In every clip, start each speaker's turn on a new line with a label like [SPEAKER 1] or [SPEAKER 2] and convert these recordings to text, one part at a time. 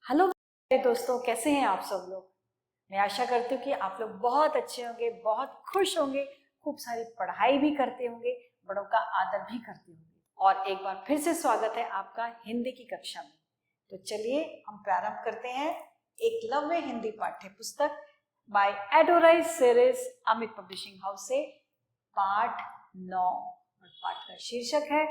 [SPEAKER 1] Hello मेरे दोस्तों, कैसे हैं आप सब लोग। मैं आशा करती हूँ कि आप लोग बहुत अच्छे होंगे, बहुत खुश होंगे, खूब सारी पढ़ाई भी करते होंगे, बड़ों का आदर भी करते होंगे। और एक बार फिर से स्वागत है आपका हिंदी की कक्षा में। तो चलिए हम प्रारंभ करते हैं एकलव्य हिंदी पाठ्य पुस्तक by Adorise series Amit publishing house से पाठ 9। और पाठ का शीर्षक है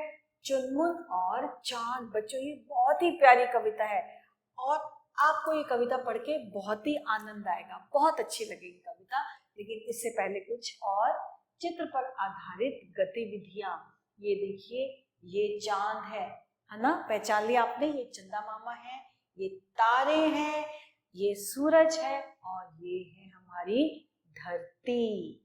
[SPEAKER 1] चुनमुन और चांद। बच्चों, ये बहुत ही प्यारी कविता है और आपको ये कविता पढ़ के बहुत ही आनंद आएगा, बहुत अच्छी लगेगी कविता। लेकिन इससे पहले कुछ और चित्र पर आधारित गतिविधियां। ये देखिए, ये चांद है ना, पहचान लिया आपने। ये चंदा मामा है, ये तारे हैं, ये सूरज है और ये है हमारी धरती।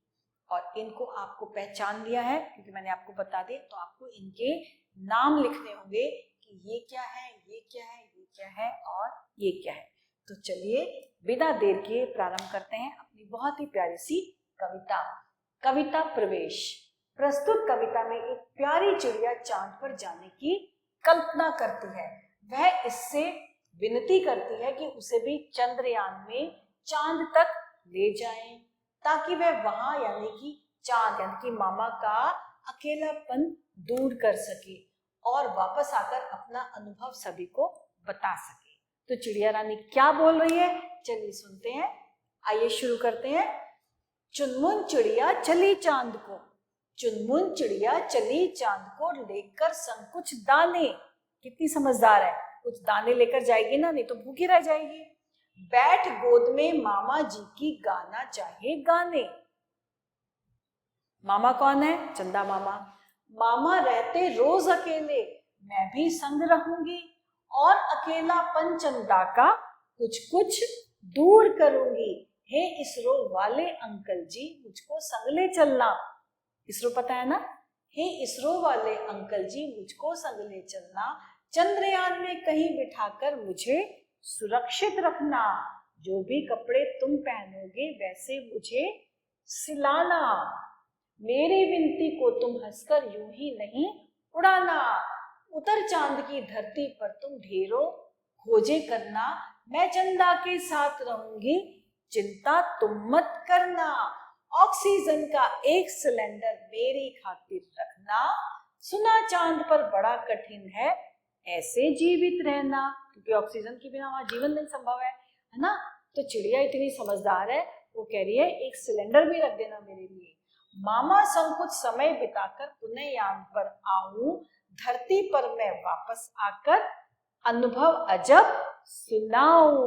[SPEAKER 1] और इनको आपको पहचान लिया है क्योंकि मैंने आपको बता दिया। तो आपको इनके नाम लिखने होंगे कि ये क्या है, ये क्या है, ये क्या है और ये क्या है। तो चलिए बिना देर किए प्रारंभ करते हैं अपनी बहुत ही प्यारी सी कविता। कविता प्रवेश। प्रस्तुत कविता में एक प्यारी चिड़िया चांद पर जाने की कल्पना करती है। वह इससे विनती करती है कि उसे भी चंद्रयान में चांद तक ले जाएं, ताकि वह वहां यानी कि चांद यानी कि मामा का अकेलापन दूर कर सके और वापस आकर अपना अनुभव सभी को बता सके। तो चिड़िया रानी क्या बोल रही है, चलिए सुनते हैं। आइए शुरू करते हैं। चुनमुन चिड़िया चली चांद को, चुनमुन चिड़िया चली चांद को लेकर संग कुछ दाने। कितनी समझदार है, कुछ दाने लेकर जाएगी ना, नहीं तो भूखी रह जाएगी। बैठ गोद में मामा जी की गाना चाहे गाने। मामा कौन है, चंदा मामा। मामा रहते रोज अकेले, मैं भी संग रहूंगी और अकेलापन चंदा का कुछ कुछ दूर करूंगी। हे इसरो वाले अंकल जी, मुझको संग ले चलना। इसरो पता है ना। हे इसरो वाले अंकल जी, मुझको संग ले चलना। चंद्रयान में कहीं बिठाकर मुझे सुरक्षित रखना। जो भी कपड़े तुम पहनोगे वैसे मुझे सिलाना। मेरी विनती को तुम हंसकर यूं ही नहीं उड़ाना। उतर चांद की धरती पर तुम ढेरों खोजे करना। मैं चंदा के साथ रहूंगी, चिंता तुम मत करना। ऑक्सीजन का एक सिलेंडर मेरी खातिर रखना। सुना चांद पर बड़ा कठिन है ऐसे जीवित रहना, क्योंकि ऑक्सीजन के बिना वहां जीवन नहीं संभव है ना। तो चिड़िया इतनी समझदार है, वो कह रही है एक सिलेंडर भी रख देना मेरे लिए। मामा संग कुछ समय बिताकर पुनः यान पर आऊं। धरती पर मैं वापस आकर अनुभव अजब सुनाऊं।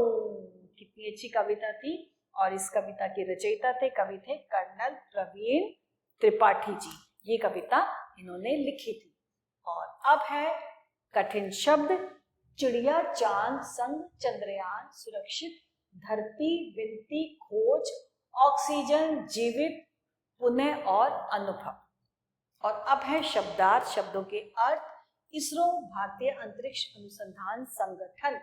[SPEAKER 1] कितनी अच्छी कविता थी। और इस कविता के रचयिता थे, कवि थे कर्नल प्रवीण त्रिपाठी जी। ये कविता इन्होंने लिखी थी। और अब है कठिन शब्द। चिड़िया चांद संग चंद्रयान सुरक्षित, धरती विनती खोज, ऑक्सीजन जीवित, पुनः और अनुभव। और अब है शब्दार्थ। शब्दों के अर्थ। इसरो भारतीय अंतरिक्ष अनुसंधान संगठन,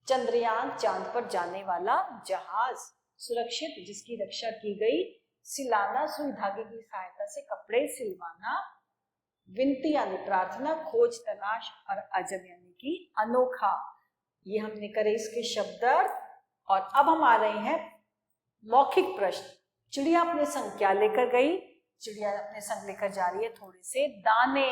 [SPEAKER 1] चंद्रयान चांद पर जाने वाला जहाज, सुरक्षित जिसकी रक्षा की गई, सिलाना सुई धागे की सहायता से कपड़े सिलवाना, विनती यानी प्रार्थना, खोज तलाश और अजब यानी कि अनोखा। ये हमने करे इसके शब्दार्थ। और अब हम आ रहे हैं मौखिक प्रश्न। चिड़िया अपने संग क्या लेकर गई। चिड़िया अपने संग लेकर जा रही है थोड़े से दाने।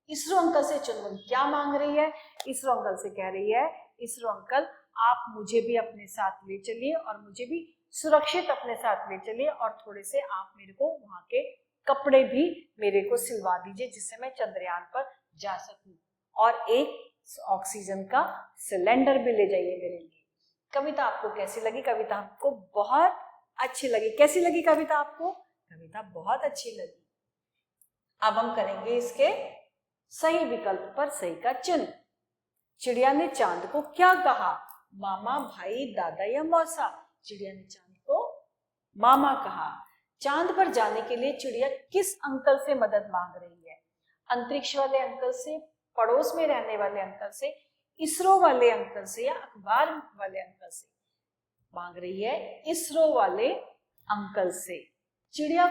[SPEAKER 1] इसरो अंकल से चुनमुन क्या मांग रही है। इसरो अंकल से कह रही है, इसरो अंकल आप मुझे भी अपने साथ ले चलिए और मुझे भी सुरक्षित अपने साथ ले चलिए और थोड़े से आप मेरे को वहां के कपड़े भी मेरे को सिलवा दीजिए जिससे मैं चंद्रयान पर जा सकूं, और एक ऑक्सीजन का सिलेंडर भी ले जाइए मेरे लिए। कविता आपको कैसी लगी। कविता आपको बहुत अच्छी लगी। कैसी लगी कविता आपको। कविता बहुत अच्छी लगी। अब हम करेंगे इसके सही विकल्प पर सही का चिन्ह। चिड़िया ने चांद को क्या कहा। मामा, भाई, दादा या मौसा। चिड़िया ने चांद को मामा कहा। चांद पर जाने के लिए चिड़िया किस अंकल से मदद मांग रही है। अंतरिक्ष वाले अंकल से, पड़ोस में रहने वाले अंकल से, इसरो वाले अंकल से या अखबार वाले अंकल से मांग रही है। इसरो वाले अंकल से। चिड़िया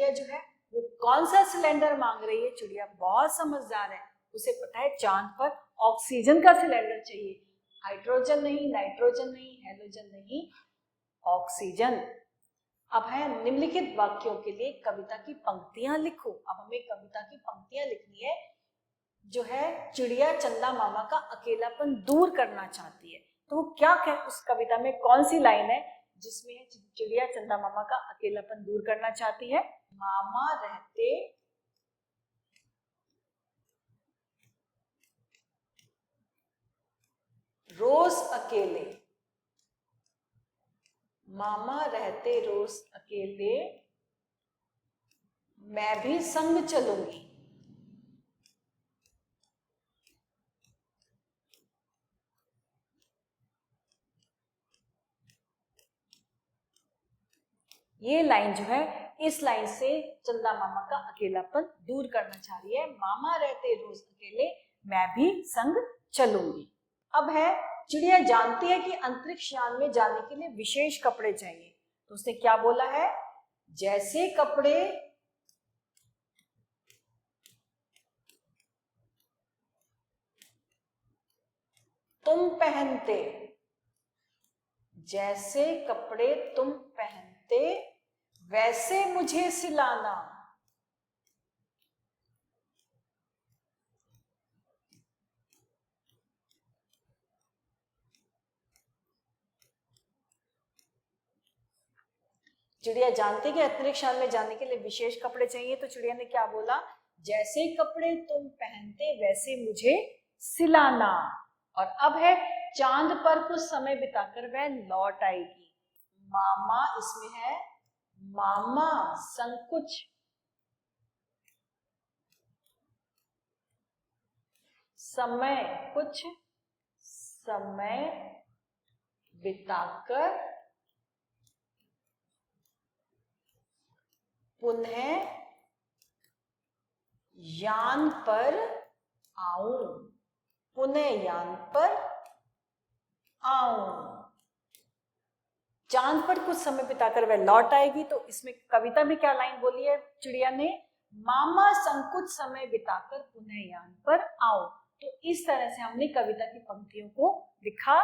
[SPEAKER 1] जो है वो कौन सा सिलेंडर मांग रही है। चिड़िया बहुत समझदार है, उसे पता है चांद पर ऑक्सीजन का सिलेंडर चाहिए। हाइड्रोजन नहीं, नाइट्रोजन नहीं, हेलोजन नहीं, ऑक्सीजन। अब है निम्नलिखित वाक्यों के लिए कविता की पंक्तियां लिखो। अब हमें कविता की पंक्तियां लिखनी है जो है चिड़िया चंदा मामा का अकेलापन दूर करना चाहती है। तो वो क्या उस कविता में कौन सी लाइन है जिसमें चिड़िया चंदा मामा का अकेलापन दूर करना चाहती है? मामा रहते रोज अकेले, मामा रहते रोज अकेले, मैं भी संग चलूंगी। ये लाइन जो है, इस लाइन से चंदा मामा का अकेलापन दूर करना चाह रही है। मामा रहते रोज अकेले, मैं भी संग चलूंगी। अब है चिड़िया जानती है कि अंतरिक्ष यान में जाने के लिए विशेष कपड़े चाहिए। तो उसने क्या बोला है? जैसे कपड़े तुम पहनते, जैसे कपड़े तुम पहनते वैसे मुझे सिलाना। चिड़िया जानती है कि अंतरिक्ष यान में जाने के लिए विशेष कपड़े चाहिए, तो चिड़िया ने क्या बोला? जैसे कपड़े तुम पहनते वैसे मुझे सिलाना। और अब है चांद पर कुछ समय बिताकर वह लौट आएगी। मामा इसमें है, मामा संकुच समय, कुछ समय बिताकर पुनः यान पर आऊं, पुनः यान पर आऊं। चांद पर कुछ समय बिताकर वह लौट आएगी। तो इसमें कविता में क्या लाइन बोली है चिड़िया ने? मामा संकुच समय बिताकर पुनः यान पर आओ। तो इस तरह से हमने कविता की पंक्तियों को लिखा।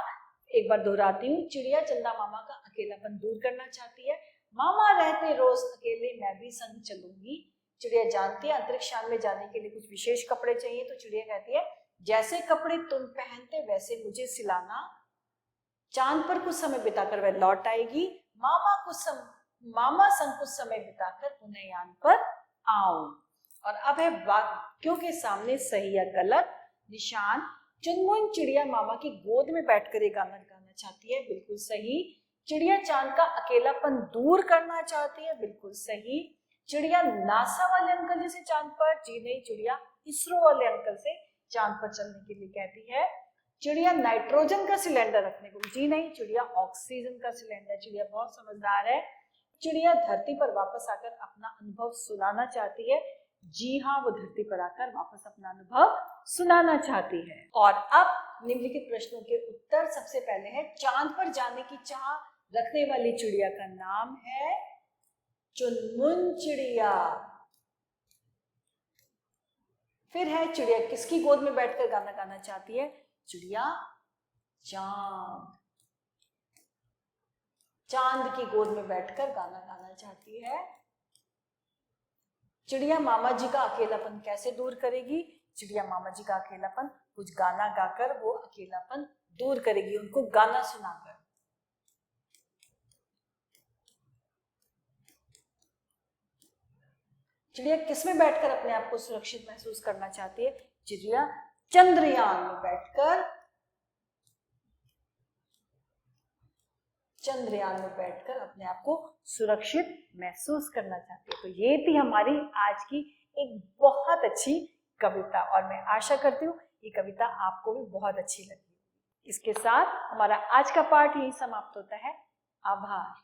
[SPEAKER 1] एक बार दोहराती हूँ। चिड़िया चंदा मामा का अकेलापन दूर करना चाहती है। मामा रहते रोज अकेले, मैं भी संग चलूंगी। चिड़िया जानती है अंतरिक्ष यान में जाने के लिए कुछ विशेष कपड़े चाहिए, तो चिड़िया कहती है जैसे कपड़े तुम पहनते वैसे मुझे सिलाना। चांद पर कुछ समय बिताकर वह लौट आएगी। मामा संग कुछ समय बिताकर पुनः यान पर आओ। और अब है वाक्यों के सामने सही या गलत निशान। चुनमुन चिड़िया मामा की गोद में बैठकर ये गाना गाना चाहती है, बिल्कुल सही। चिड़िया चांद का अकेलापन दूर करना चाहती है, बिल्कुल सही। चिड़िया नासा वाले अंकल जी से चांद पर, जी नहीं, चिड़िया इसरो वाले अंकल से चांद पर चलने के लिए कहती है। चिड़िया नाइट्रोजन का सिलेंडर रखने को, जी नहीं, चिड़िया ऑक्सीजन का सिलेंडर। चिड़िया बहुत समझदार है। चिड़िया धरती पर वापस आकर अपना अनुभव सुनाना चाहती है, जी हाँ, वो धरती पर आकर वापस अपना अनुभव सुनाना चाहती है। और अब निम्नलिखित प्रश्नों के उत्तर। सबसे पहले है चांद पर जाने की चाह रखने वाली चिड़िया का नाम है चुनमुन चिड़िया। फिर है चिड़िया किसकी गोद में बैठकर गाना गाना चाहती है? चिड़िया चांद की गोद में बैठकर गाना गाना चाहती है। चिड़िया मामा जी का अकेलापन कैसे दूर करेगी? चिड़िया मामा जी का अकेलापन कुछ गाना गाकर वो अकेलापन दूर करेगी, उनको गाना सुनाकर। चिड़िया किसमें बैठकर अपने आप को सुरक्षित महसूस करना चाहती है? चिड़िया चंद्रयान में बैठकर, चंद्रयान में बैठकर अपने आप को सुरक्षित महसूस करना चाहती है। तो ये थी हमारी आज की एक बहुत अच्छी कविता, और मैं आशा करती हूँ ये कविता आपको भी बहुत अच्छी लगी। इसके साथ हमारा आज का पाठ यही समाप्त होता है। आभार।